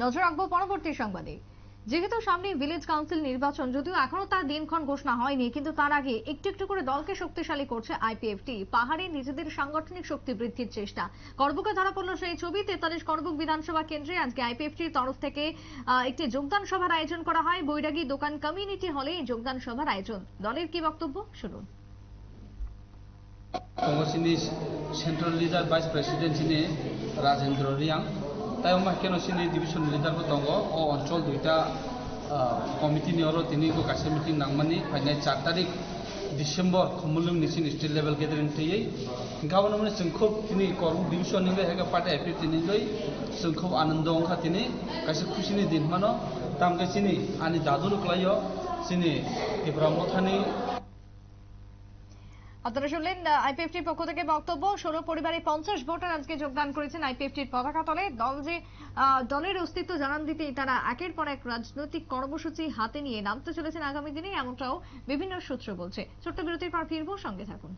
নজর রাখবো পরবর্তী সংবাদে। যেহেতু সামনে ভিলেজ কাউন্সিল নির্বাচন, যদিও এখনো তার দিনক্ষণ ঘোষণা হয়নি, কিন্তু তার আগে একটু একটু করে দলকে শক্তিশালী করছে আইপিএফটি। পাহাড়ে নিজেদের সাংগঠনিক শক্তি বৃদ্ধির চেষ্টা। করবুকে ধরা পড়ল সেই ছবি। 43 করবুক বিধানসভা কেন্দ্রে আজকে আইপিএফটির তরফ থেকে একটি যোগদান সভার আয়োজন করা হয়। বৈরাগী দোকান কমিউনিটি হলে এই যোগদান সভার আয়োজন। দলের কি বক্তব্য শুনুন। কংগ্রেসनि सेन्ट्रेल लिडार भाइस प्रेसिडेन्टनि राजेन्द्र रियां तायं केनसिनि डिविजन लिडारबो दङ अ अञ्चल दुइटा कमिटिनि अरो तिनिखौ गासै मिटिं नांमानि फैनाय 4 तारिख डिसेम्बर खमुलुं निसिन स्टेट लेभेल गेदारिं थैयै गाबोनो माने जों खोब दिनै करबुक डिविजननि बे हेगा पार्टी आइपिएफटिनि जै जों खोब आनन्द अंखा दिनै गासै खुसिनि दिन मानो तामके सिनि आनि दादुलुक लायो सिनि इब्राहिमथानि। আপনারা শুনলেন আইপিএফটির পক্ষ থেকে বক্তব্য। 16 পরিবারে 50 ভোটার আজকে যোগদান করেছেন আইপিএফটির পতাকা তলে। দলের অস্তিত্ব জানান দিতেই তারা একের পর এক রাজনৈতিক কর্মসূচি হাতে নিয়ে নামতে চলেছেন আগামী দিনে, এমনটাও বিভিন্ন সূত্র বলছে। ছোট্ট বিরতির পর ফিরবো, সঙ্গে থাকুন।